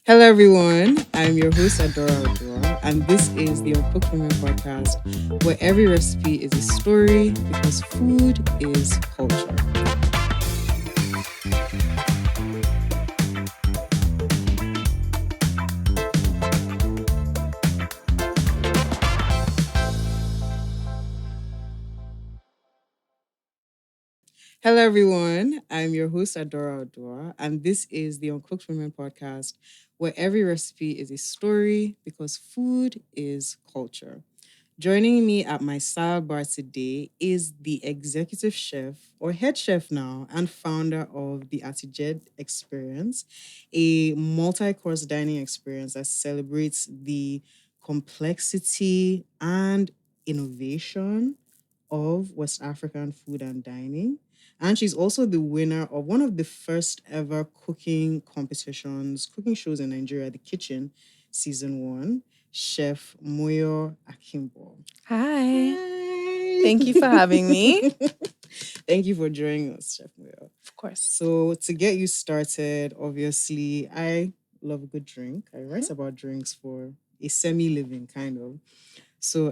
Hello, everyone. I'm your host, Adaorah Oduah, and this is the Uncooked Women podcast, where every recipe is a story because food is culture. Hello, everyone. I'm your host, Adaorah Oduah, and this is the Uncooked Women podcast, where every recipe is a story because food is culture. Joining me at my salad bar today is the executive chef, or head chef now, and founder of the Atije Experience, a multi-course dining experience that celebrates the complexity and innovation of West African food and dining. And she's also the winner of one of the first ever cooking shows in Nigeria, The Kitchen, season 1, Chef Moyo Akinbo. Hi. Hi. Thank you for having me. Thank you for joining us, Chef Moyo. Of course. So to get you started, obviously, I love a good drink. I write about drinks for a semi-living kind of. So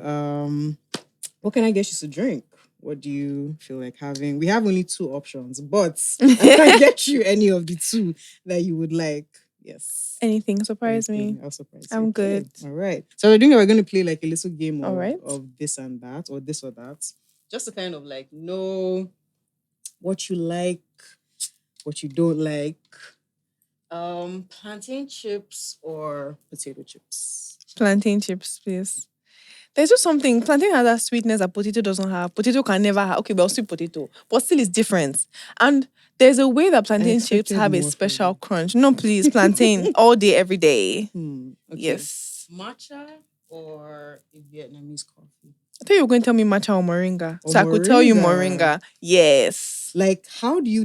what can I get you to drink? What do you feel like having? We have only 2 options, but I can get you any of the 2 that you would like. Yes. Anything surprise Anything. me. I'll surprise you. I'm Okay. good. All right. So we're going to play like a little game All right. of this and that, or this or that, just to kind of like know what you like, what you don't like. Plantain chips or potato chips? Plantain chips, please. There's just something. Plantain has that sweetness that potato doesn't have. Potato can never have. Okay, well, sweet potato, but still it's different. And there's a way that plantain chips expected have a more from special you. crunch. No, please, plantain all day, every day. Okay. Yes. Matcha or a Vietnamese coffee? I thought you were going to tell me matcha or moringa. Or So I could tell you moringa. moringa. Yes. Like, how do you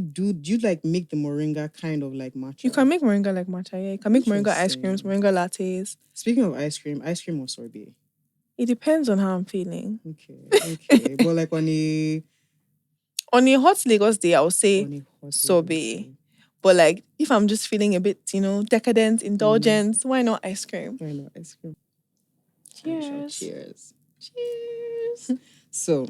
like make the moringa kind of like matcha? You can make moringa like matcha, yeah. You can make moringa ice Interesting. creams, moringa lattes. Speaking of ice cream or sorbet? It depends on how I'm feeling. Okay. But like on a hot Lagos day, I would say on a hot sorbet. day. But like if I'm just feeling a bit, decadent, indulgent, why not ice cream? Why not ice cream? Cheers. Cheers. So,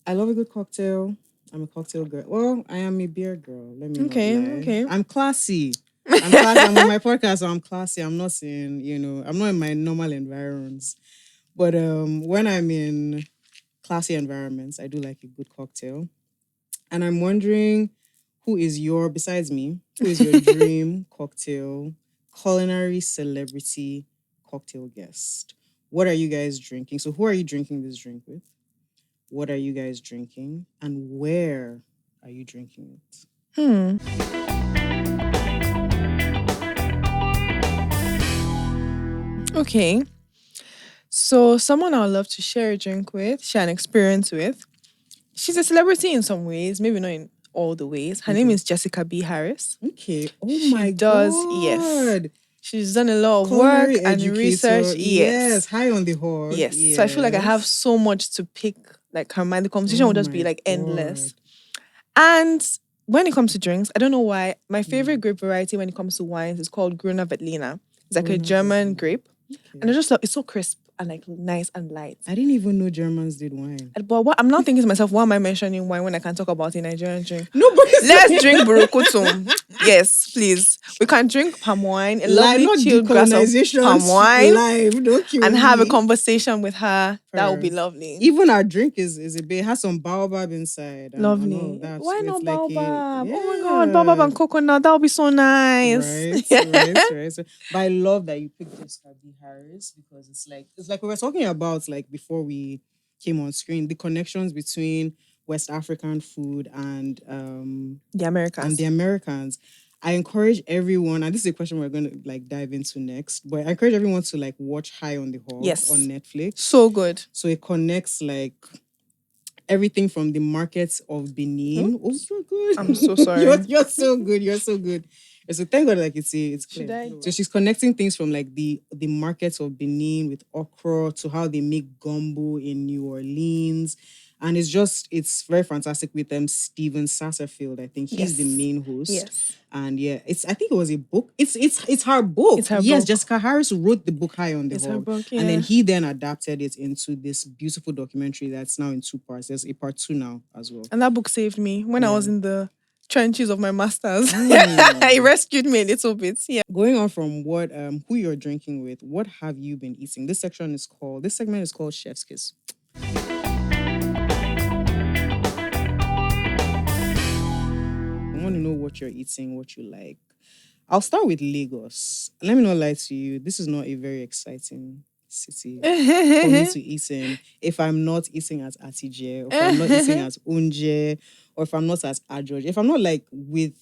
I love a good cocktail. I'm a cocktail girl. Well, I am a beer girl. Let me not lie. Okay. I'm classy. I'm on my podcast, so I'm classy. I'm not I'm not in my normal environs. But when I'm in classy environments, I do like a good cocktail. And I'm wondering, besides me, who is your dream cocktail, culinary celebrity cocktail guest? What are you guys drinking? So who are you drinking this drink with? What are you guys drinking? And where are you drinking it? Okay. So someone I would love to share a drink with, share an experience with. She's a celebrity in some ways, maybe not in all the ways. Her name is Jessica B. Harris. Okay. Oh She my does, God. yes. She's done a lot of Culinary work and educator. research. Yes. High on the horse. Yes. So I feel like I have so much to pick. Like her mind, the conversation would just be like endless. And when it comes to drinks, I don't know why. My favorite grape variety when it comes to wines is called Grüner Veltliner. It's like a German grape. Okay. And it's so crisp and like nice and light. I didn't even know Germans did wine. But I'm not thinking to myself, why am I mentioning wine when I can talk about a Nigerian drink? Let's drink Burukutum. Yes, please. We can drink palm wine, a lovely chilled glass of palm wine, and have a conversation with her. That would be lovely. Even our drink is a bit, has some baobab inside. Lovely. And why not like baobab? Oh my God, baobab and coconut. That would be so nice. Right. But I love that you picked Jessica B. Harris because it's like we were talking about like before we came on screen, the connections between West African food and the Americans. I encourage everyone, and this is a question we're going to like dive into next, but I encourage everyone to like watch High on the Hog on Netflix. So good. So it connects like everything from the markets of Benin. Oh, you're good. I'm so sorry. You're so good. You're so good. So thank God, like it's clear. So she's connecting things from like the markets of Benin with okra to how they make gumbo in New Orleans, And it's very fantastic with them. Steven Satterfield, I think he's the Yes. main host. Yes. And yeah, I think it was a book. It's her book. It's her Yes, book. Jessica Harris wrote the book High on the It's her Hog. book, And then yeah. he then adapted it into this beautiful documentary that's now in 2 parts. There's a part 2 now as well. And that book saved me when I was in the trenches of my master's. Mm. It rescued me a little bit. Yeah. Going on from what who you're drinking with, what have you been eating? This segment is called Chef's Kiss. I want to know what you're eating, what you like. I'll start with Lagos. Let me not lie to you. This is not a very exciting city for me to eat in. If I'm not eating at Atije, or if I'm not eating at Unje, or if I'm not at Adaorah, if I'm not like with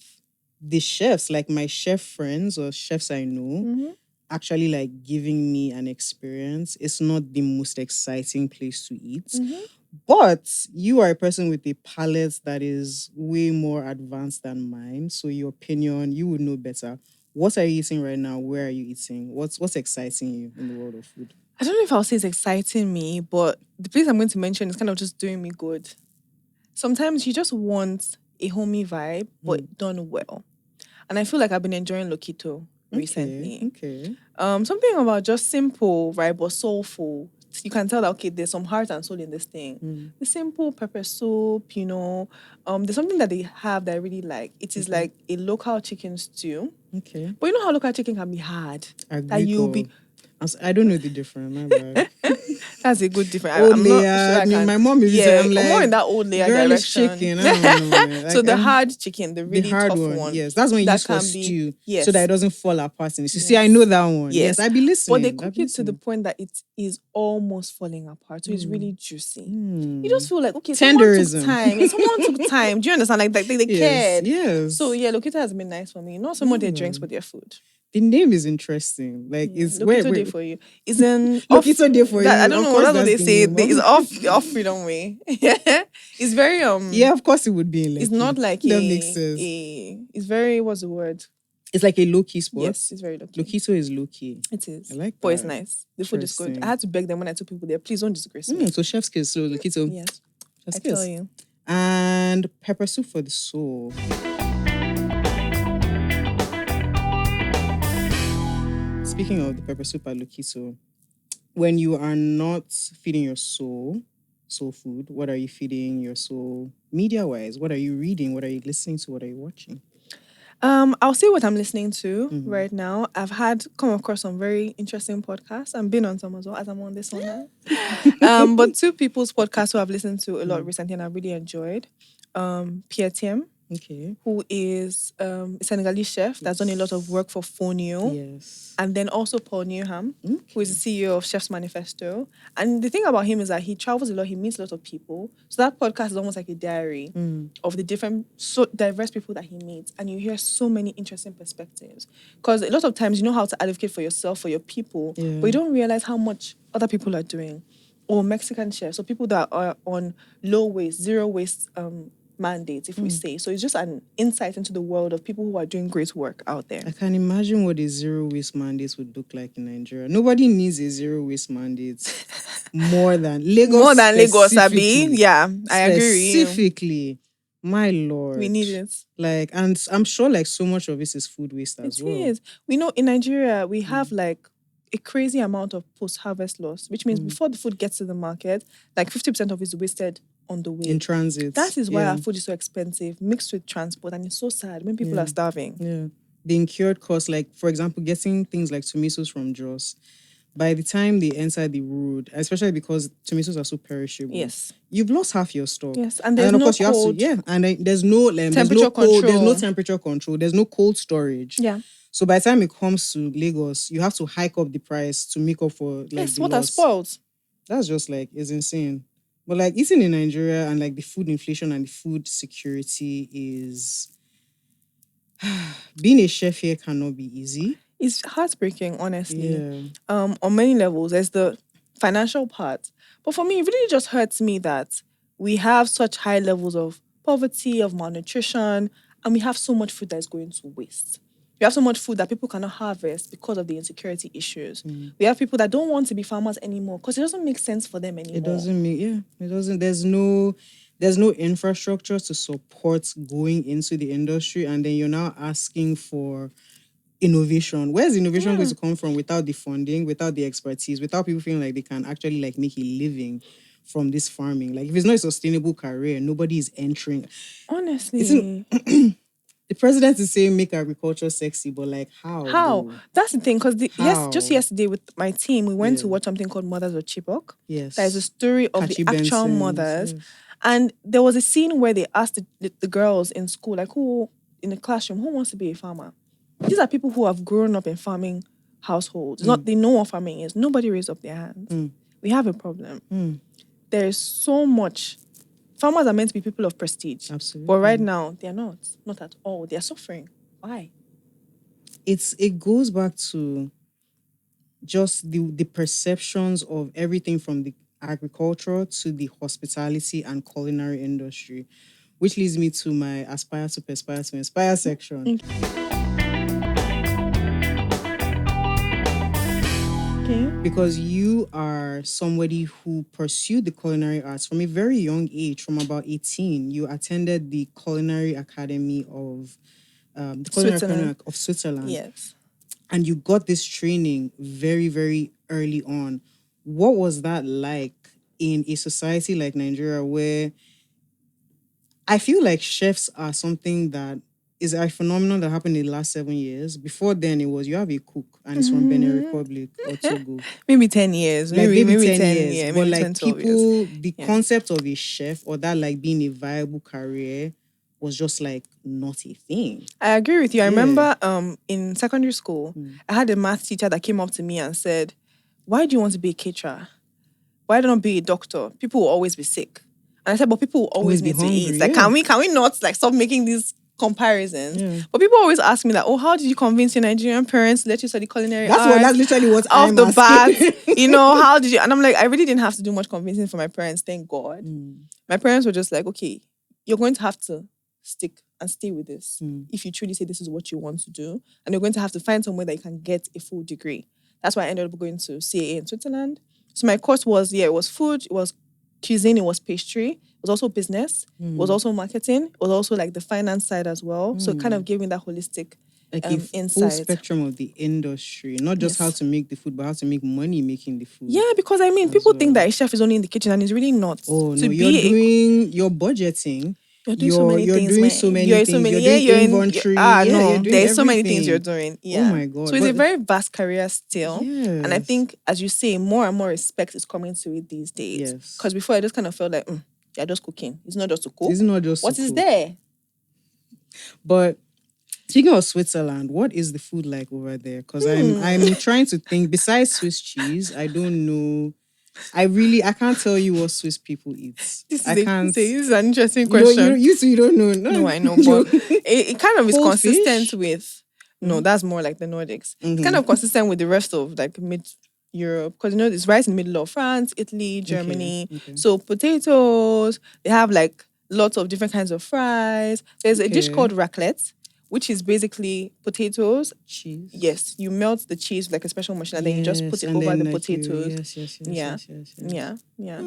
the chefs, like my chef friends or chefs I know, actually like giving me an experience, it's not the most exciting place to eat. But you are a person with a palate that is way more advanced than mine. So your opinion, you would know better. What are you eating right now? Where are you eating? What's exciting you in the world of food? I don't know if I'll say it's exciting me, but the place I'm going to mention is kind of just doing me good. Sometimes you just want a homey vibe, but done well. And I feel like I've been enjoying Lokito recently. Okay. Something about just simple, right, but soulful. You can tell that, okay, there's some heart and soul in this thing. The simple pepper soup, you know. There's something that they have that I really like. It is like a local chicken stew. Okay. But you know how local chicken can be hard? That you'll be... I don't know the difference. My bad. That's a good difference. Old I'm layer. not sure My mom is I'm like, more in that old layer direction. Chicken. I don't know. So the hard chicken, the really hard tough one. Yes, that's when you use for stew, so that it doesn't fall apart. You see, I know that one. Yes, I be listening. But they cook it to the point that it is almost falling apart. So it's really juicy. You just feel like, okay, tenderism. Someone took time. Do you understand? Like they cared. Yes. So yeah, Lokita has been nice for me. Not so much their drinks, but their food. The name is interesting. Like it's Lokito Day for you. It's an Lokito Day for you. I don't know. That's what they say. It's off Freedom Way. It's very Yeah, of course it would be. It's not like that makes sense. It's very, what's the word? It's like a low-key spot. Yes, it's very low-key. Lokito is low-key. It is. I like that. But it's nice. The food is good. I had to beg them when I took people there. Please don't disgrace me. So chef's kiss. So Lokito. Yes. Chef's I kiss. tell you. And pepper soup for the soul. Speaking of the pepper soup at Lokito, when you are not feeding your soul food, what are you feeding your soul media-wise? What are you reading? What are you listening to? What are you watching? I'll say what I'm listening to right now. I've come across some very interesting podcasts. I've been on some as well, as I'm on this one now. But 2 people's podcasts who I've listened to a lot recently and I really enjoyed. Pierre Thiem, who is a Senegalese chef that's done a lot of work for Fonio. Yes. And then also Paul Newham, who is the CEO of Chef's Manifesto. And the thing about him is that he travels a lot, he meets a lot of people. So that podcast is almost like a diary of the different, so diverse people that he meets. And you hear so many interesting perspectives. Because a lot of times you know how to advocate for yourself, for your people, but you don't realize how much other people are doing. Or Mexican chefs, so people that are on low waste, zero waste mandates, if we say. So it's just an insight into the world of people who are doing great work out there. I can imagine what a zero waste mandate would look like in Nigeria. Nobody needs a zero waste mandate more than Lagos. More than Lagos, Abi. Yeah, I agree with you. Specifically, my lord. We need it. Like, and I'm sure like so much of this is food waste as well. It is. We know in Nigeria, we have like a crazy amount of post-harvest loss, which means before the food gets to the market, like 50% of it is wasted on the way. In transit. That is why our food is so expensive, mixed with transport, and it's so sad when people are starving. Yeah. The incurred cost, like, for example, getting things like tomatoes from Jos, by the time they enter the road, especially because tomatoes are so perishable, you've lost half your stock. Yes, and there's no cold. There's no temperature control. There's no temperature control. There's no cold storage. Yeah. So by the time it comes to Lagos, you have to hike up the price to make up for like the what loss. are spoiled? That's just like, it's insane. But like eating in Nigeria and like the food inflation and the food security is... being a chef here cannot be easy. It's heartbreaking, honestly. On many levels. There's the financial part. But for me, it really just hurts me that we have such high levels of poverty, of malnutrition, and we have so much food that's going to waste. We have so much food that people cannot harvest because of the insecurity issues. We have people that don't want to be farmers anymore because it doesn't make sense for them anymore. It doesn't make, it doesn't. There's no infrastructure to support going into the industry, and then you're now asking for innovation. Where's innovation going to come from without the funding, without the expertise, without people feeling like they can actually like make a living from this farming? Like if it's not a sustainable career, nobody is entering. Honestly. The president is saying make agriculture sexy, but like how? Though? That's the thing, because just yesterday with my team, we went to watch something called Mothers of Chibok. Yes. That is a story of Kachi the actual Benson's, mothers. yes. And there was a scene where they asked the girls in school, like who, in the classroom, who wants to be a farmer? These are people who have grown up in farming households. They know what farming is. Nobody raised up their hands. We have a problem. There is so much. Farmers are meant to be people of prestige. Absolutely. But right now, they're not. Not at all. They're suffering. Why? It goes back to just the perceptions of everything from the agriculture to the hospitality and culinary industry, which leads me to my aspire to perspire to inspire section. Because you are somebody who pursued the culinary arts from a very young age. From about 18, you attended the Culinary Academy of Switzerland. Yes. And you got this training very, very early on. What was that like in a society like Nigeria, where I feel like chefs are something that is a phenomenon that happened in the last 7 years. Before then, it was you have a cook and it's from Benin Republic or Togo. Maybe 10 years. Like maybe 10 years. Yeah, but maybe like 10, 12 people, years. the concept of a chef or that like being a viable career was just like not a thing. I agree with you. I remember in secondary school, I had a math teacher that came up to me and said, "Why do you want to be a caterer? Why don't be a doctor? People will always be sick." And I said, "But people will always need hungry, to eat. Like, can we not like stop making these comparisons?" But people always ask me that, "Oh, how did you convince your Nigerian parents to let you study culinary arts?" That's literally what I'm the asking. bat. How did you? And I'm like, I really didn't have to do much convincing for my parents. Thank God. My parents were just like, "Okay, you're going to have to stick and stay with this if you truly say this is what you want to do, and you're going to have to find somewhere that you can get a full degree." That's why I ended up going to CAA in Switzerland. So my course was, it was food, it was cuisine, it was pastry, it was also business, it was also marketing, it was also like the finance side as well. So it kind of gave me that holistic like a insight. full spectrum of the industry, not just how to make the food, but how to make money making the food. Yeah, because I mean, people think that a chef is only in the kitchen, and it's really not. Oh no, you're budgeting. You're doing so many things. You're doing inventory. There's so many things you're doing. Yeah. Oh my God. So it's a very vast career still. Yes. And I think, as you say, more and more respect is coming to it these days. Yes. Because before I just kind of felt like, you're just cooking. It's not just to cook. It's not just what to is cook. there? But speaking of Switzerland, what is the food like over there? Because I'm trying to think. Besides Swiss cheese, I don't know. I can't tell you what Swiss people eat. This is an interesting question. You don't know. No, I know, but it kind of is consistent fish? with. No, that's more like the Nordics. It's kind of consistent with the rest of like mid-Europe, because it's right in the middle of France, Italy, Germany. Okay. So potatoes. They have like lots of different kinds of fries. There's a dish called raclette, which is basically potatoes. Cheese. Yes, you melt the cheese with like a special machine, and then you just put it over the potatoes. Yes. Yeah.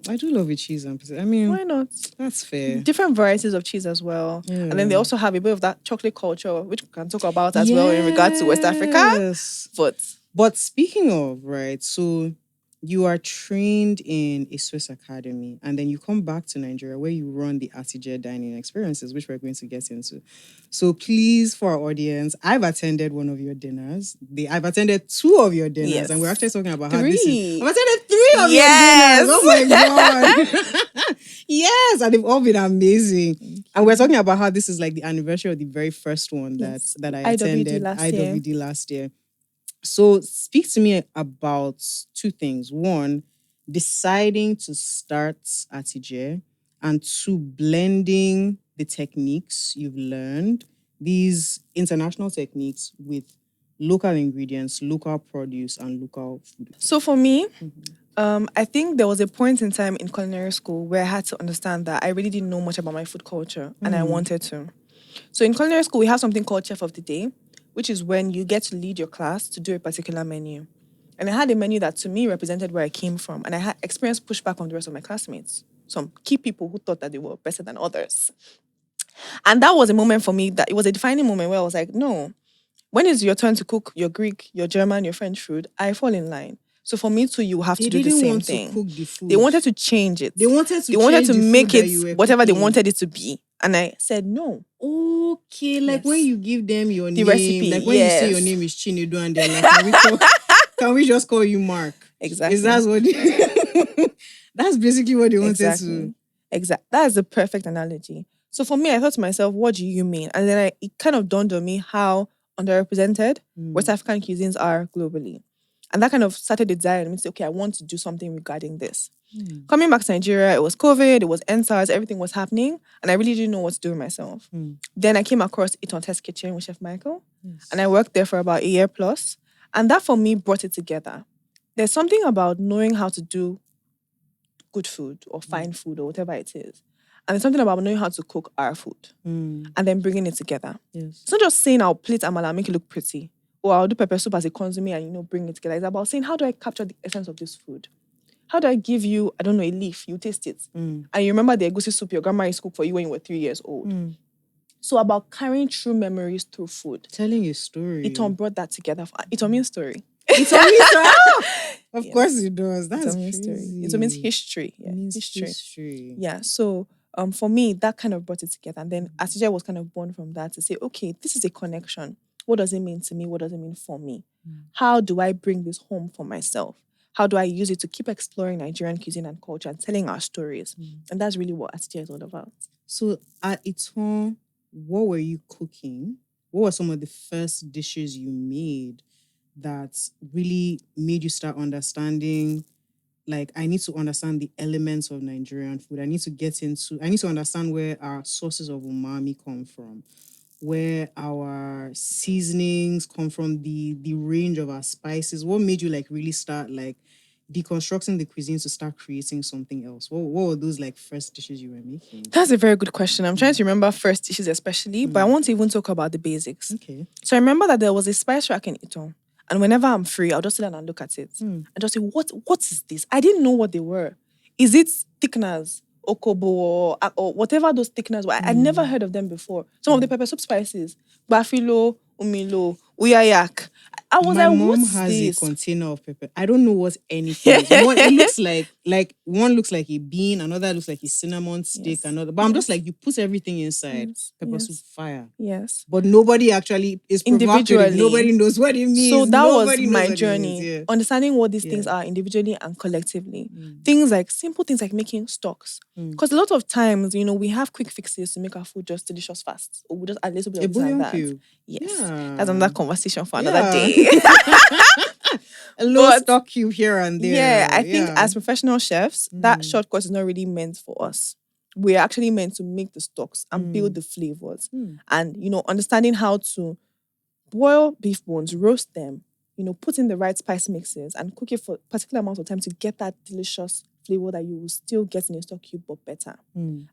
I do love a cheese and potato. I mean, why not? That's fair. Different varieties of cheese as well. Yeah. And then they also have a bit of that chocolate culture, which we can talk about as well in regards to West Africa. But speaking of, right, so you are trained in a Swiss academy, and then you come back to Nigeria where you run the Atije dining experiences, which we're going to get into. So please, for our audience, I've attended one of your dinners. I've attended 2 of your dinners, and we're actually talking about how this is. I've attended 3 of your dinners. Oh my God. Yes, and they've all been amazing. And we're talking about how this is like the anniversary of the very first one that I attended, IWD last year. So speak to me about 2 things. 1, deciding to start Atije, and 2, blending the techniques you've learned, these international techniques, with local ingredients, local produce, and local food. So for me, I think there was a point in time in culinary school where I had to understand that I really didn't know much about my food culture, and I wanted to. So in culinary school, we have something called Chef of the Day, which is when you get to lead your class to do a particular menu. And I had a menu that to me represented where I came from. And I had experienced pushback from the rest of my classmates. Some key people who thought that they were better than others. And that was a moment for me that it was a defining moment where I was like, no, when it's your turn to cook your Greek, your German, your French food, I fall in line. So for me too, you have They to do the didn't same want to thing. cook the food. They wanted to change it. They wanted to They wanted change to the food make that it you were whatever they cooking. wanted it to be. And I said no. Okay, like when Yes. you give them your The name, recipe, like when you say your yes. name is Chinedu and they're like, can we just call you Mark? Exactly. Is that what that's basically what they wanted to. Exactly. That is the perfect analogy. So for me, I thought to myself, what do you mean? And then it kind of dawned on me how underrepresented West African cuisines are globally. And that kind of started the desire in me to say, okay, I want to do something regarding this. Coming back to Nigeria, it was COVID, it was NSARS, everything was happening, and I really didn't know what to do with myself. Then I came across It on Test Kitchen with Chef Michael, and I worked there for about a year plus, and that for me brought it together. There's something about knowing how to do good food or fine food or whatever it is. And there's something about knowing how to cook our food and then bringing it together. Yes. It's not just saying I'll plate amala and make it look pretty, or I'll do pepper soup as a consomme and bring it together. It's about saying, how do I capture the essence of this food? How do I give you, I don't know, a leaf, you taste it. And you remember the egusi soup your grandma used to cook for you when you were 3 years old. So about carrying true memories through food. Telling a story. Iton brought that together. Iton means story. Iton means story. Of course it does. That's Iton means crazy. story. Iton means history. Yeah, it means history. Yeah, so for me, that kind of brought it together. And then Atije was kind of born from that to say, okay, this is a connection. What does it mean to me? What does it mean for me? How do I bring this home for myself? How do I use it to keep exploring Nigerian cuisine and culture and telling our stories? And that's really what Atije is all about. So at Iton, what were you cooking? What were some of the first dishes you made that really made you start understanding, like, I need to understand the elements of Nigerian food. I need to understand where our sources of umami come from, where our seasonings come from, the range of our spices. What made you really start deconstructing the cuisine to start creating something else? What were those first dishes you were making? That's a very good question. I'm trying to remember first dishes especially, but I want to even talk about the basics. Okay. So I remember that there was a spice rack in Iton. And whenever I'm free, I'll just sit down and look at it. And just say, what is this? I didn't know what they were. Is it thickeners, okobo, or whatever those thickeners were? I'd never heard of them before. Some of the pepper soup spices, bafilo, umilo, uyayak. I was My like, mom what's has this? a container of pepper. I don't know what anything is. It looks like one looks like a bean, another looks like a cinnamon stick, another. But I'm just like, you put everything inside. Pepper soup fire. Yes. But nobody actually is provocative. Nobody knows what it means. So that Nobody was knows my what journey. It means. Yeah. Understanding what these things are individually and collectively. Simple things like making stocks. Because a lot of times, we have quick fixes to make our food just delicious fast. Or we just add a little bit of this and that. Cube. Yes. Yeah. That's another conversation for another day. A little stock cube here and there. Yeah, I think as professional chefs, that shortcut is not really meant for us. We're actually meant to make the stocks and build the flavors. And, understanding how to boil beef bones, roast them, put in the right spice mixes and cook it for a particular amount of time to get that delicious flavor that you will still get in a stock cube, but better.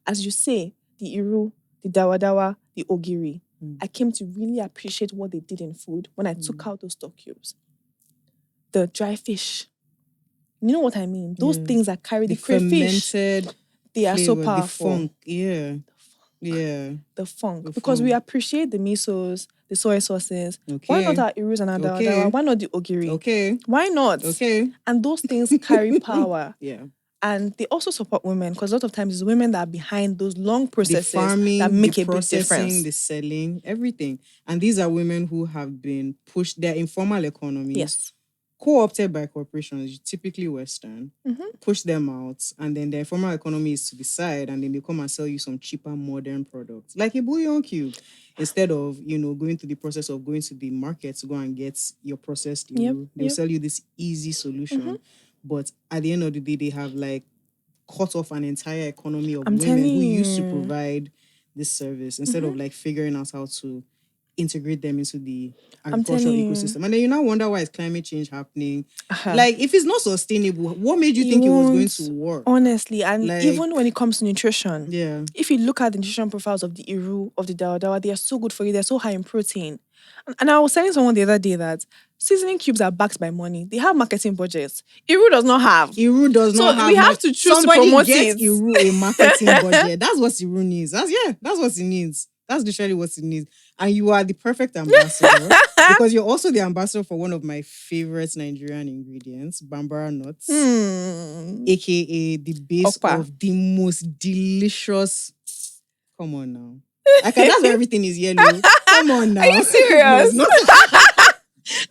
As you say, the iru, the dawdawa, the ogiri, I came to really appreciate what they did in food when I took out those stock cubes. The dry fish. You know what I mean? Those things that carry the crayfish. Fermented they are so flavor, powerful. The funk, yeah. The funk. Because we appreciate the misos, the soy sauces. Okay. Why not our irus and our dawdawa? Why not the ogiri? Okay. Why not? Okay. And those things carry power. Yeah. And they also support women because a lot of times it's women that are behind those long processes the farming, that make the a big difference. The selling, everything. And these are women who have been pushed, they're informal economies. Yes. Co-opted by corporations, typically Western, push them out, and then the informal economy is to the side, and then they come and sell you some cheaper modern products, like a bouillon cube, instead of, going through the process of going to the market to go and get your processed iru. They'll sell you this easy solution. But at the end of the day, they have cut off an entire economy of women who used to provide this service instead of figuring out how to integrate them into the agricultural ecosystem. And then you now wonder why is climate change happening. If it's not sustainable, what made you think it was going to work? Honestly, and even when it comes to nutrition, yeah. If you look at the nutrition profiles of the iru, of the dawdawa, they are so good for you. They're so high in protein. And I was telling someone the other day that seasoning cubes are backed by money. They have marketing budgets. Iru does not have. Iru does not So have we have to choose to somebody promote get it. Iru a marketing budget. That's what Iru needs. That's what it needs. That's literally what it needs. And you are the perfect ambassador because you're also the ambassador for one of my favorite Nigerian ingredients, bambara nuts, aka the base Okpa. of the most delicious. Come on now. That's why everything is yellow. Come on now. Are you serious? No, it's not.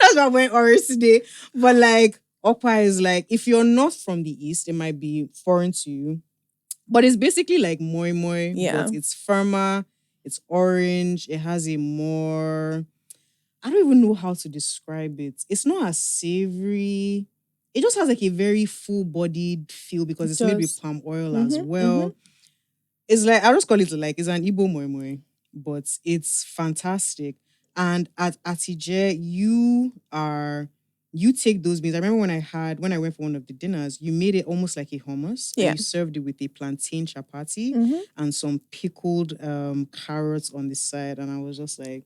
That's why I went orange today. But like, okpa is like, if you're not from the East, it might be foreign to you. But it's basically like moi moi, Yeah. but it's firmer, it's orange, it has a more, I don't even know how to describe it. It's not as savory. It just has like a very full-bodied feel because it's made with palm oil as well. It's like, I just call it like, it's an Igbo moi moi, but it's fantastic. And at Atije, you take those beans. I remember when I went for one of the dinners, you made it almost like a hummus. Yeah. And you served it with a plantain chapati and some pickled carrots on the side. And I was just like,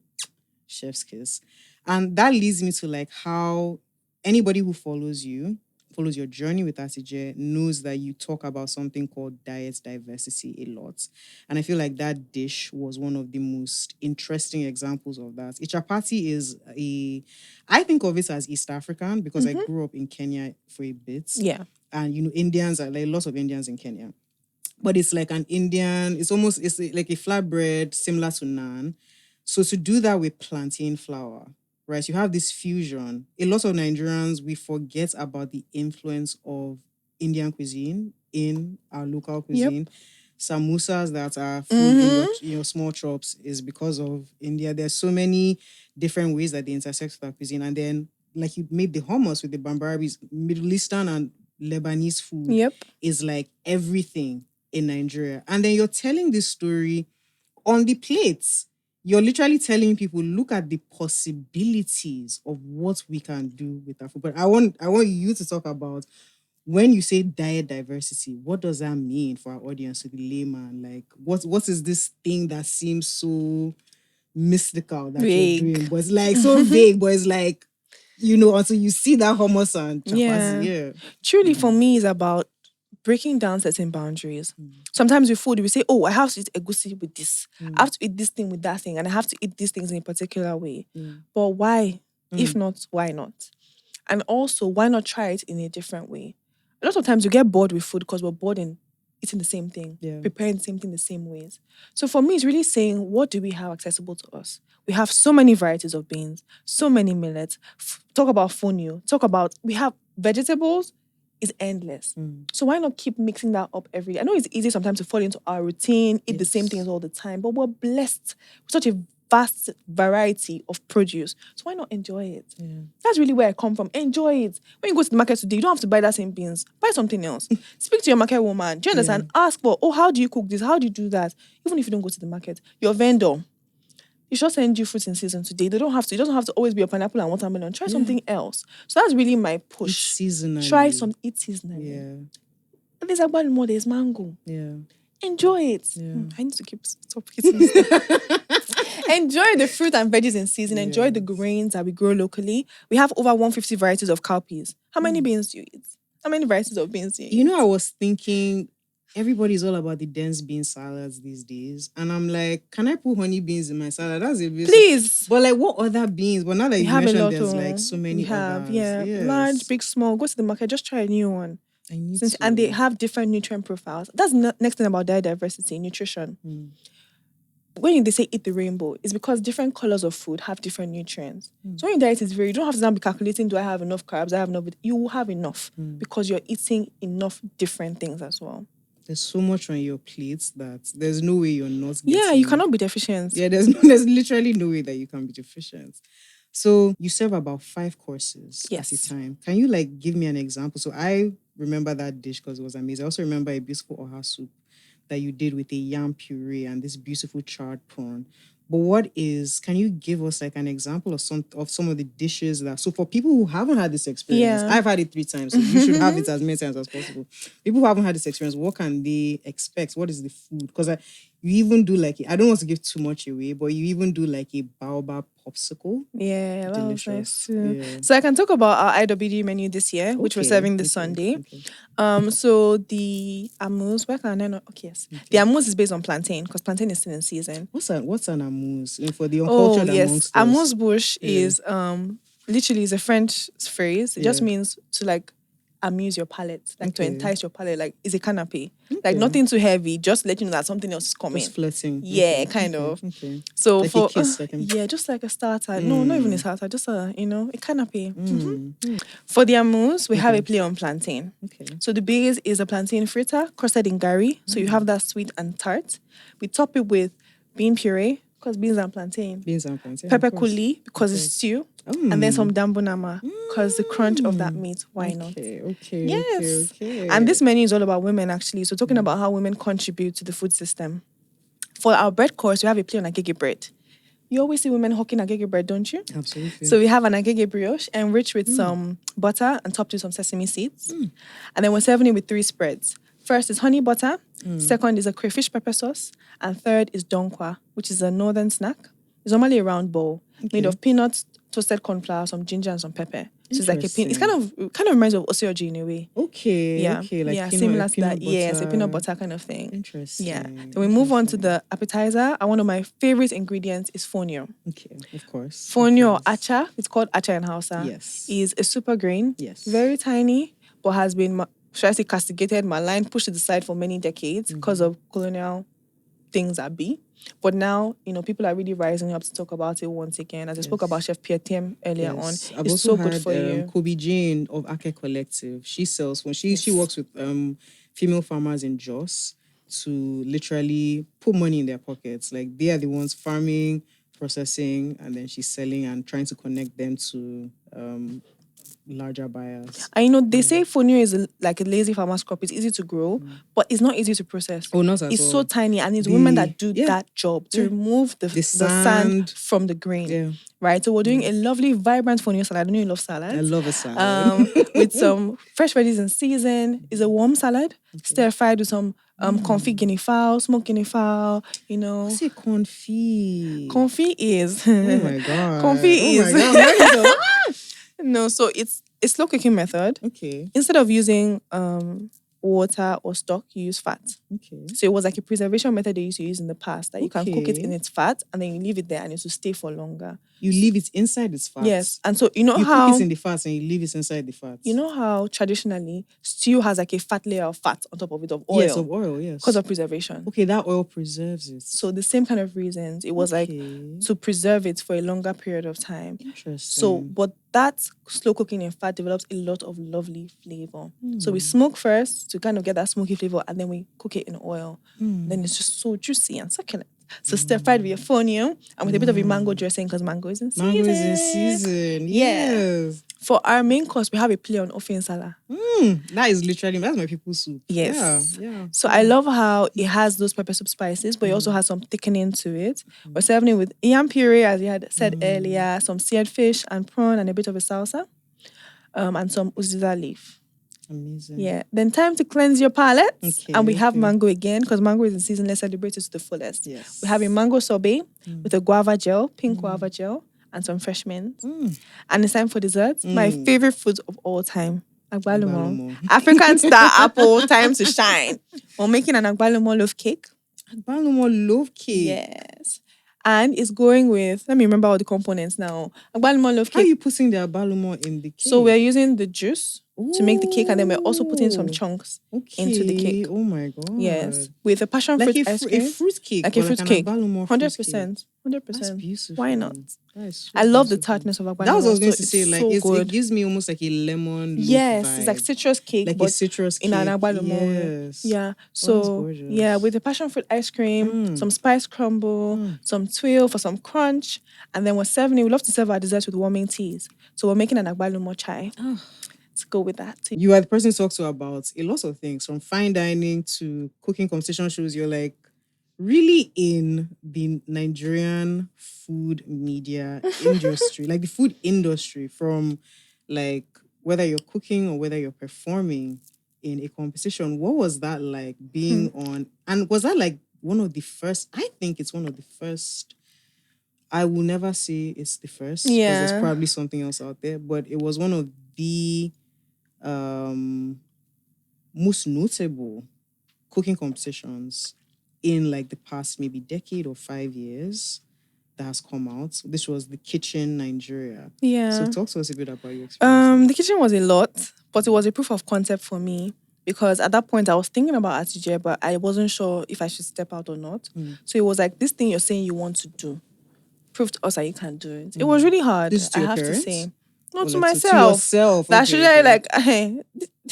chef's kiss. And that leads me to like how anybody who follows your journey with Atije knows that you talk about something called diet diversity a lot. And I feel like that dish was one of the most interesting examples of that. A chapati I think of it as East African because I grew up in Kenya for a bit. Yeah. And, Indians are like lots of Indians in Kenya. But it's like an Indian, it's like a flatbread similar to naan. So to do that with plantain flour, right? You have this fusion. A lot of Nigerians, we forget about the influence of Indian cuisine in our local cuisine. Yep. Samosas that are food in your small shops is because of India. There's so many different ways that they intersect with our cuisine. And then, like you made the hummus with the bambarabis, Middle Eastern and Lebanese food is like everything in Nigeria. And then you're telling this story on the plates. You're literally telling people, look at the possibilities of what we can do with our food. But I want you to talk about when you say diet diversity, what does that mean for our audience, to the layman? Like, what is this thing that seems so mystical that vague. you're doing? But it's like so vague, but it's like, until you see that hummus and chapati. Yeah. Truly, for me, it's about breaking down certain boundaries. Sometimes with food, we say, oh, I have to eat egusi with this. I have to eat this thing with that thing. And I have to eat these things in a particular way. But why? If not, why not? And also, why not try it in a different way? A lot of times we get bored with food because we're bored in eating the same thing, preparing the same thing the same ways. So for me, it's really saying, what do we have accessible to us? We have so many varieties of beans, so many millets. Talk about fonio. We have vegetables. Is endless. So why not keep mixing that up every day? I know it's easy sometimes to fall into our routine, eat the same things all the time, but we're blessed with such a vast variety of produce. So why not enjoy it? Yeah. That's really where I come from. Enjoy it. When you go to the market today, you don't have to buy that same beans. Buy something else. Speak to your market woman. Do you understand? Ask for, how do you cook this? How do you do that? Even if you don't go to the market, your vendor, you should send you fruits in season today. It doesn't have to always be a pineapple and watermelon. Try something else. So that's really my push. Eat seasonally. Eat seasonally. Yeah. There's agbalumo, there's mango. Yeah. Enjoy it. Yeah. I need to stop eating this. Enjoy the fruit and veggies in season. Yes. Enjoy the grains that we grow locally. We have over 150 varieties of cowpeas. How many beans do you eat? How many varieties of beans do you eat? I was thinking, everybody's all about the dense bean salads these days. And I'm like, can I put honey beans in my salad? That's a bit... Please. But like, what other beans? But now that you mentioned there's like so many others. Yes. Large, big, small. Go to the market, just try a new one. I need to. And they have different nutrient profiles. That's the next thing about diet diversity, nutrition. When they say eat the rainbow, it's because different colors of food have different nutrients. So when your diet is you don't have to now be calculating, do I have enough carbs? I have enough. You will have enough because you're eating enough different things as well. There's so much on your plate that there's no way you're not getting... Yeah, you cannot be deficient. Yeah, there's literally no way that you can be deficient. So you serve about 5 courses at a time. Can you give me an example? So I remember that dish because it was amazing. I also remember a beautiful oha soup that you did with a yam puree and this beautiful charred prawn. But can you give us an example of some of the dishes so for people who haven't had this experience, I've had it 3 times, so you should have it as many times as possible. People who haven't had this experience, what can they expect? What is the food? Because you even do I don't want to give too much away, but you even do a baobab popsicle. Yeah, that was Delicious. nice too. Yeah. So I can talk about our IWD menu this year, which we're serving this Sunday. So the amuse, where can I know? Okay, yes. The amuse is based on plantain because plantain is still in season. What's an amuse? For the Oh uncultured yes, amongst us. amuse bouche is literally is a French phrase. It just means to like amuse your palate, like to entice your palate. Like it's a canapé, like nothing too heavy, just let you know that something else is coming. Just flirting. Yeah, kind of. So like for a kiss, yeah, just like a starter. No, not even a starter, just a a canapé. For the amuse, we have a play on plantain. So the base is a plantain fritter crusted in gari. So you have that sweet and tart. We top it with bean puree because beans and plantain. Pepper coulis because it's stew. And then some dambu nama because the crunch of that meat. Why not? Yes. And this menu is all about women actually. So talking about how women contribute to the food system. For our bread course, we have a play on agege bread. You always see women hawking agege bread, don't you? Absolutely. So we have an agege brioche enriched with some butter and topped with some sesame seeds. And then we're serving it with 3 spreads. First is honey butter. Second is a crayfish pepper sauce. And third is donkwa, which is a northern snack. It's normally a round bowl made of peanuts, toasted corn flour, some ginger, and some pepper. So it's like it's kind of reminds of oseoji in a way. Like similar to that. Butter. Yes, a peanut butter kind of thing. Interesting. Yeah. Then we move on to the appetizer. And one of my favorite ingredients is fonio. Okay, of course. Fonio or acha, it's called acha in Hausa. Yes. Is a super grain. Yes. Very tiny, but has been, should I say, castigated, maligned, pushed to the side for many decades because of colonial things at B. But now, people are really rising up to talk about it once again. As I spoke about Chef Pierre earlier on, I've it's also so good for you. Kobe Jane of Ake Collective. She sells when she works with female farmers in Jos to literally put money in their pockets. Like they are the ones farming, processing, and then she's selling and trying to connect them to larger buyers. And they say fonio is like a lazy farmer's crop. It's easy to grow, but it's not easy to process. Oh, not at all. It's so tiny, and it's women that do that job to remove the sand from the grain. Yeah. Right? So we're doing a lovely, vibrant fonio salad. I know you love salads. I love a salad. With some fresh veggies in season. It's a warm salad, stir-fried with some confit guinea fowl, smoked guinea fowl, What's a confit? Confit is... Oh my God. Confit is... Oh my God. No, so it's a slow cooking method. Okay. Instead of using water or stock, you use fat. Okay. So it was like a preservation method they used to use in the past that you can cook it in its fat and then you leave it there and it will stay for longer. You leave it inside its fat. Yes. And so you how... You cook it in the fat and you leave it inside the fat. You know how traditionally stew has like a fat layer of fat on top of it, of oil? Yes, of oil, yes. Because of preservation. Okay, that oil preserves it. So the same kind of reasons. It was like to preserve it for a longer period of time. Interesting. So, but that slow cooking in fat develops a lot of lovely flavor. So we smoke first to kind of get that smoky flavor and then we cook it in oil. Then it's just so juicy and succulent. So stir-fried with your fonio and with a bit of a mango dressing because mango is in season. Mango is in season, yes. For our main course, we have a play on ofe nsala. That's my people's soup. Yes. Yeah. So I love how it has those pepper soup spices, but it also has some thickening to it. We're serving it with yam puree, as you had said earlier, some seared fish and prawn and a bit of a salsa, and some uziza leaf. Amazing. Yeah. Then time to cleanse your palate. And we have mango again, because mango is in season. Let's celebrate it to the fullest. Yes. We have a mango sorbet with a guava gel, pink guava gel, and some fresh mint. And it's time for dessert. My favorite food of all time. Agbalumo. African star apple, time to shine. We're making an agbalumo loaf cake. Agbalumo loaf cake? Yes. And it's going with, let me remember all the components now. Agbalumo loaf cake. How are you putting the agbalumo in the cake? So we're using the juice to make the cake, and then we're also putting some chunks into the cake. Oh my God. Yes. With a passion fruit ice cream. A fruit cake. Like a fruit cake. 100%. 100%. That's beautiful. Why not? So I love the tartness of agbalumo. That was what I was going to say. Like, so it gives me almost like a lemon loaf vibe. It's like citrus cake, like but a citrus cake in an agbalumo. Yes. Yeah. So with the passion fruit ice cream, some spice crumble, some twill for some crunch, and then we're serving it. We love to serve our desserts with warming teas. So we're making an agbalumo chai. To go with that. You are the person to talk to about a lot of things, from fine dining to cooking competition shows. You're like really in the Nigerian food media industry, like the food industry, from like whether you're cooking or whether you're performing in a competition. What was that like being on? And was that like one of the first? I think it's one of the first I will never say it's the first because there's Yeah. probably something else out there, but it was one of the most notable cooking competitions in like the past maybe decade or 5 years that has come out. This was the Kitchen Nigeria. Yeah. So talk to us a bit about your experience. The kitchen was a lot, but it was a proof of concept for me because at that point I was thinking about Atije, but I wasn't sure if I should step out or not. So it was like, this thing you're saying you want to do, prove to us that you can do it. It was really hard, This is to I your have parents? to say. Not Or to like myself. to yourself. That Okay, should okay. I like,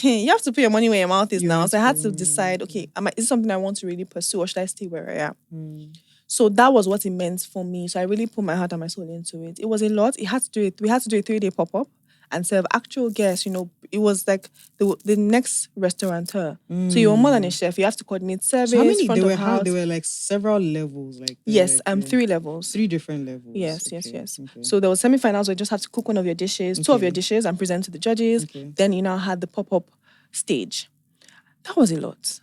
you have to put your money where your mouth is You now. have So I to had put to your money decide, where okay, is this something I want to really pursue or should I stay where I am? So that was what it meant for me. So I really put my heart and my soul into it. It was a lot. We had to do a 3-day pop-up and serve actual guests. It was like the next restaurateur. So you're more than a chef. You have to coordinate service, So how many front there of were? house. There were like several levels, like Yes, like, 3 levels. 3 different levels. Yes. Okay. So there was semi-finals where you just have to cook one of your dishes, 2 of your dishes, and present to the judges. Then you now had the pop-up stage. That was a lot.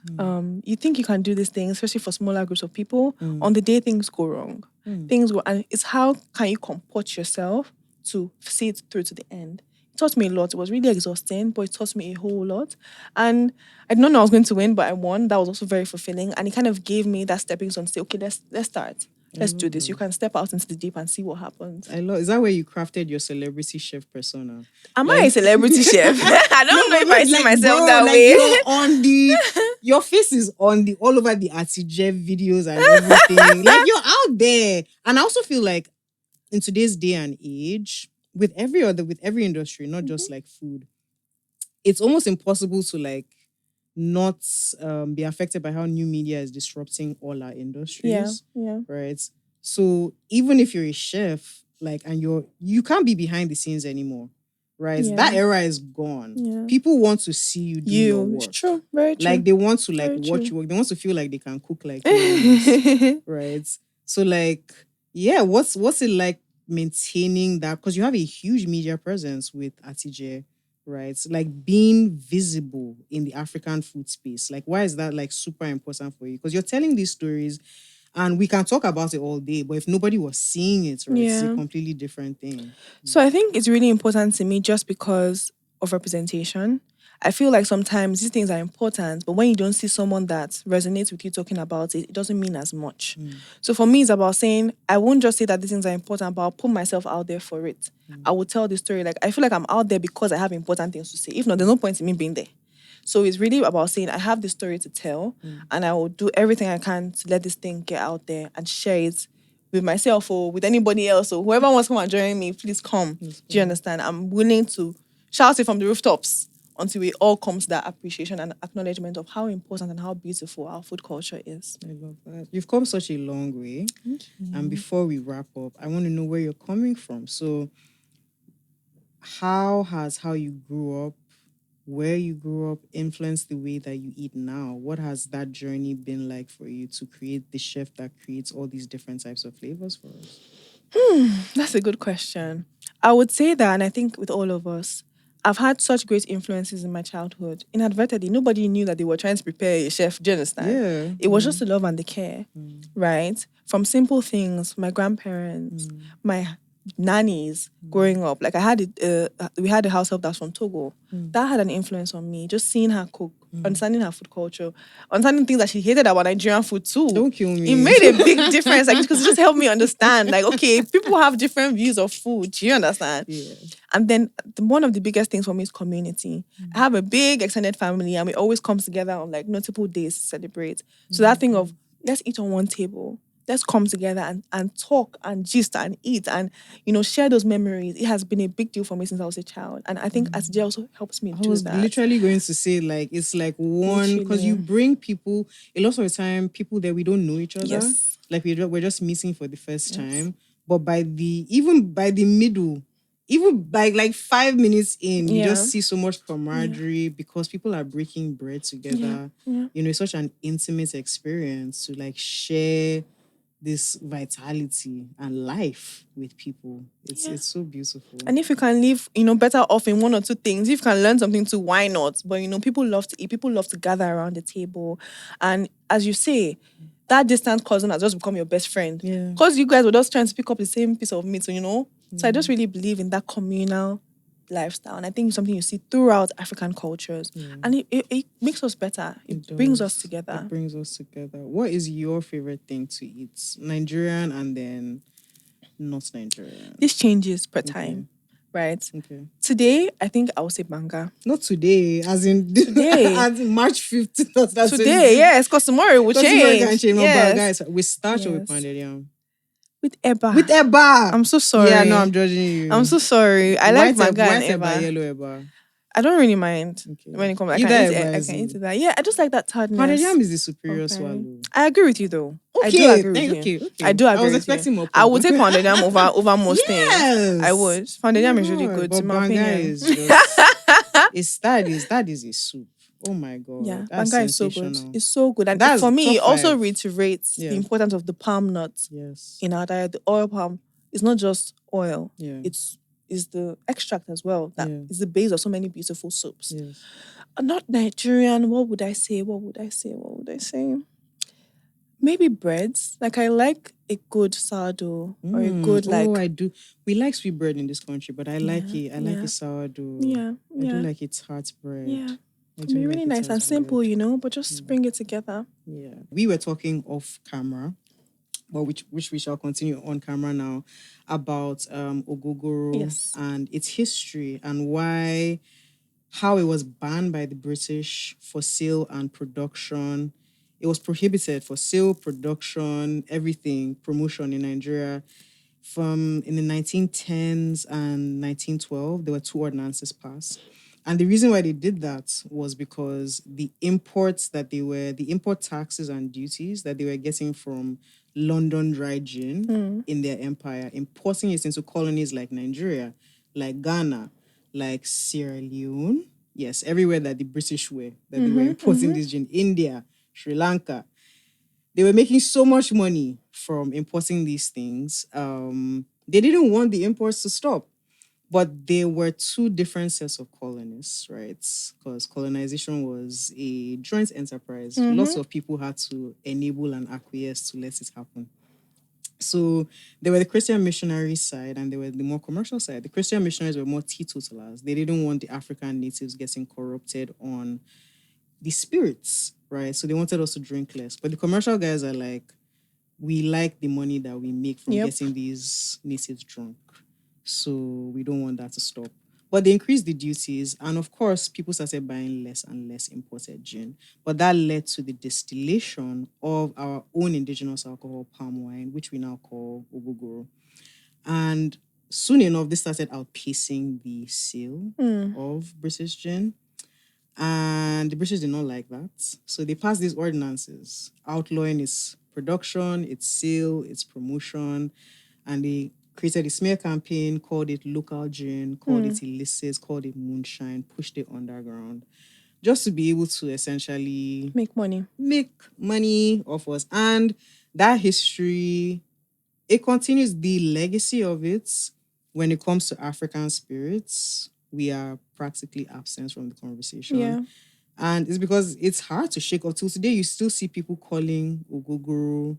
You think you can do these things, especially for smaller groups of people. On the day things go wrong. Things go, and it's how can you comport yourself to see it through to the end. It taught me a lot. It was really exhausting, but it taught me a whole lot. And I didn't know I was going to win, but I won. That was also very fulfilling. And it kind of gave me that stepping stone to say, okay, let's start. Let's do this. You can step out into the deep and see what happens. Is that where you crafted your celebrity chef persona? Am I a celebrity chef? I don't know if I see myself that way. Your face is all over the Atije videos and everything. Like you're out there. And I also feel like in today's day and age, with every industry, not just like food, it's almost impossible to like not be affected by how new media is disrupting all our industries. Yeah. Right. So even if you're a chef, like, and you can't be behind the scenes anymore. Right. Yeah. That era is gone. Yeah. People want to see you do your work. It's true. Very true. Like they want to like watch you work. They want to feel like they can cook like you. Right. So like, yeah, what's it like maintaining that? Because you have a huge media presence with Atije. Right. Like being visible in the African food space. Like, why is that like super important for you? Because you're telling these stories and we can talk about it all day, but if nobody was seeing it, right, it's a completely different thing. So I think it's really important to me just because of representation. I feel like sometimes these things are important, but when you don't see someone that resonates with you talking about it, it doesn't mean as much. So for me, it's about saying, I won't just say that these things are important, but I'll put myself out there for it. I will tell the story. Like, I feel like I'm out there because I have important things to say. If not, there's no point in me being there. So it's really about saying, I have this story to tell, and I will do everything I can to let this thing get out there and share it with myself or with anybody else. So whoever wants to come and join me, please come. Do you understand? I'm willing to shout it from the rooftops until we all come to that appreciation and acknowledgement of how important and how beautiful our food culture is. I love that. You've come such a long way. And before we wrap up, I want to know where you're coming from. So how you grew up, where you grew up, influenced the way that you eat now? What has that journey been like for you to create the chef that creates all these different types of flavors for us? That's a good question. I would say that, and I think with all of us, I've had such great influences in my childhood. Inadvertently, nobody knew that they were trying to prepare a chef. Do you understand? Yeah. It was just the love and the care, right? From simple things, my grandparents, my nannies growing up. Like we had a house help that's from Togo. That had an influence on me. Just seeing her cook, understanding her food culture, understanding things that she hated about Nigerian food too. Don't kill me. It made a big difference, like, because it just helped me understand. Like, okay, people have different views of food. Do you understand? Yeah. And then one of the biggest things for me is community. I have a big extended family, and we always come together on like notable days to celebrate. So that thing of let's eat on one table. Let's come together and talk and gist and eat and, share those memories. It has been a big deal for me since I was a child. And I think Atije also helps me do that. I was literally going to say, like, it's like one, because you bring people, a lot of the time, people that we don't know each other. Yes. Like we're just meeting for the first time. But even by the middle, even by like 5 minutes in, you just see so much camaraderie because people are breaking bread together. It's such an intimate experience to like share this vitality and life with people. It's so beautiful. And if you can live, better off in one or two things, if you can learn something too, why not? But, people love to eat. People love to gather around the table. And as you say, that distant cousin has just become your best friend. Yeah. Because you guys were just trying to pick up the same piece of meat, so, you know. So I just really believe in that communal lifestyle. And I think it's something you see throughout African cultures. And it makes us better. It brings us together. It brings us together. What is your favorite thing to eat? Nigerian and then not Nigerian? This changes per time, right? Okay. Today, I think I will say banga. Not today, as in today. as in March 15th. Today, yes, because tomorrow it will change. Tomorrow can change. Yes. But guys, with starch or with pounded yam? With eba. With eba. I'm so sorry. Yeah, no, I'm judging you. I'm so sorry. I like banga and white eba. Yellow eba. I don't really mind when it comes. I can eat it. Yeah, I just like that tartness. Pounded yam is the superior swallow. I agree with you though. Okay, I do agree with you. Okay. I do agree. I was expecting more. I would take pounded yam over most things. I would. Pounded yam is really good. But in my opinion, is just that is a soup. Oh my god. Yeah, that's banga is so good. It's so good. And that's for me, it also 5. reiterates the importance of the palm nuts in our diet. The oil palm is not just oil. Yeah. It's the extract as well. That is the base of so many beautiful soups. Yes. Not Nigerian. What would I say? Maybe breads. Like I like a good sourdough or a good like. Oh, I do. We like sweet bread in this country, but I like it. I like a sourdough. Yeah. I do like it tart bread. Yeah. It can be really nice and simple, you know, but just bring it together. Yeah. We were talking off camera, but which we shall continue on camera now, about ogogoro and its history and how it was banned by the British for sale and production. It was prohibited for sale, production, everything, promotion in Nigeria. In the 1910s and 1912, there were 2 ordinances passed. And the reason why they did that was because the import taxes and duties that they were getting from London dry gin in their empire, importing it into colonies like Nigeria, like Ghana, like Sierra Leone. Yes, everywhere that the British were, that they were importing this gin. India, Sri Lanka. They were making so much money from importing these things. They didn't want the imports to stop. But there were 2 different sets of colonists, right? Because colonization was a joint enterprise. Lots of people had to enable and acquiesce to let it happen. So there were the Christian missionary side and there were the more commercial side. The Christian missionaries were more teetotalers. They didn't want the African natives getting corrupted on the spirits, right? So they wanted us to drink less. But the commercial guys are like, we like the money that we make from getting these natives drunk. So we don't want that to stop. But they increased the duties. And of course, people started buying less and less imported gin. But that led to the distillation of our own indigenous alcohol, palm wine, which we now call ogogoro. And soon enough, this started outpacing the sale of British gin. And the British did not like that. So they passed these ordinances outlawing its production, its sale, its promotion. And they created a smear campaign, called it local gin, called it illicit, called it moonshine, pushed it underground, just to be able to essentially make money off us. And that history, it continues. The legacy of it, when it comes to African spirits, we are practically absent from the conversation. Yeah. And it's because it's hard to shake off. Till today, you still see people calling ogogoro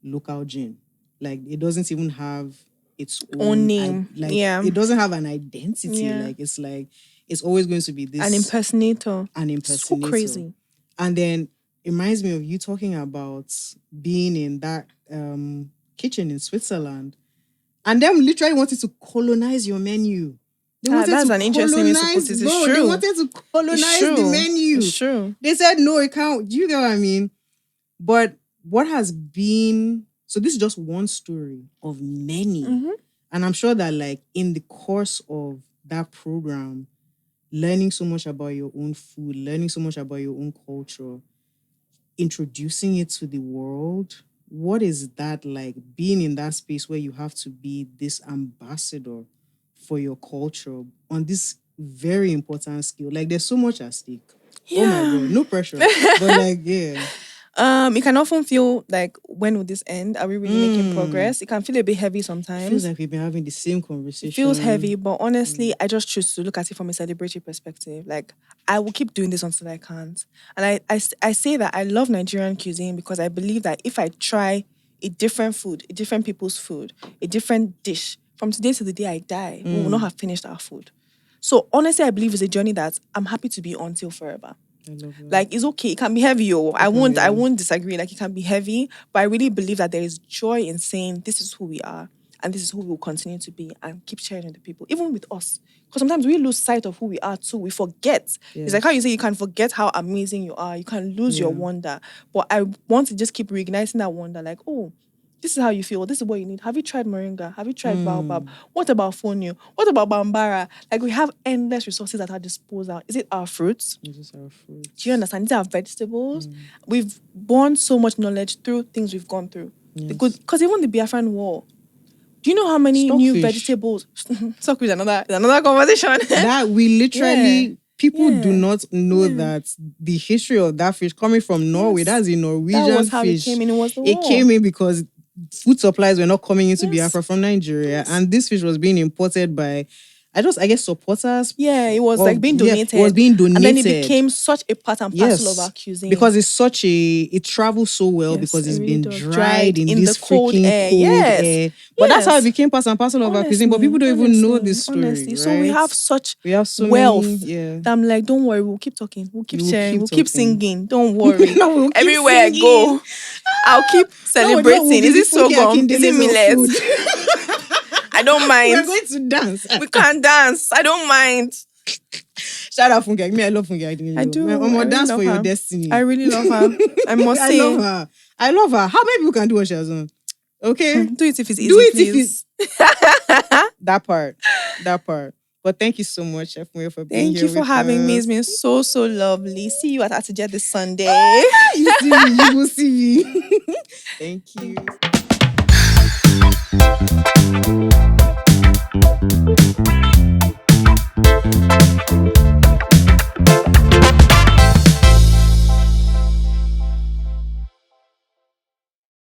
local gin. Like, it doesn't even have its own name. It doesn't have an identity. Yeah. It's always going to be this. An impersonator. So crazy. And then it reminds me of you talking about being in that kitchen in Switzerland and them literally wanted to colonize your menu. That's an interesting way to put it. It's true. They wanted to colonize the menu. It's true. They said, no, it can't. Do you get what I mean? But what has been... So this is just one story of many. And I'm sure that like in the course of that program, learning so much about your own food, learning so much about your own culture, introducing it to the world, what is that like, being in that space where you have to be this ambassador for your culture on this very important skill? Like there's so much at stake. Yeah. Oh my God, no pressure. But like, yeah. It can often feel like, when will this end? Are we really making Mm. progress? It can feel a bit heavy It feels sometimes. like we've been having the same It feels conversation. heavy, but honestly, I just choose to look at it from a celebratory perspective. Like, I will keep doing this until I can't. And I say that I love Nigerian cuisine because I believe that if I try a different food, a different people's food, a different dish, from today to the day I die, we will not have finished our food. So honestly, I believe it's a journey that I'm happy to be on till forever. I love that. Like, it's okay. It can be heavy. Oh, I Definitely won't. I is. won't disagree. Like, it can be heavy, but I really believe that there is joy in saying this is who we are and this is who we will continue to be, and keep sharing with the people, even with us. Because sometimes we lose sight of who we are too. We forget. It's like how you say you can forget how amazing you are. You can lose your Yeah. wonder. But I want to just keep reigniting that wonder. Like, oh, this is how you feel. This is what you need. Have you tried moringa? Have you tried baobab? What about fonio? What about bambara? Like, we have endless resources at our disposal. Is it our fruits? This is our fruit. Do you understand? These are vegetables. We've born so much knowledge through things we've gone through. Yes. Because even the Biafran War, do you know how many new Stockfish. vegetables? Stockfish, another conversation. That we literally people do Yeah. not know that the history of that fish coming from Norway. Yes. That's a That Norwegian was how it fish. came in. It was the It war. came in because food supplies were not coming into Yes. Biafra from Nigeria, Yes. and this fish was being imported by, I guess supporters. Yeah, it was of- like being donated. it was being donated, And then it became such a part and parcel of our cuisine. because it's such it travels so well Yes, because it it's really been does. dried in in this the cold freaking air. cold Yes. air. But that's how it Yes. became part and parcel of our cuisine. But people don't even know this story, Honestly. right? So we have such we have so wealth many, yeah. that I'm like, don't worry, we'll keep talking, we'll keep We'll sharing, keep we'll keep talking. singing. Don't worry. No, we'll keep Everywhere I singing. go, I'll keep celebrating. we'll be Is the it sorghum? Is it Funke Akindeles of millet? food. I don't mind. We're going to dance. We can dance. I don't mind. Shout out Funke. Me, I love Funke Akindeles. I do. I'm I gonna really dance love for your her. destiny. I really love her. I must I say. love her. I love her. How many people can do what she has done? Okay? Do it if it's easy, Do it please. if it's that part. That part. But thank you so much, Chef Moyo, for being Thank here you for with having me. us. It's been so, so lovely. See you at Atije this Sunday. You see me, you will see me. Thank you.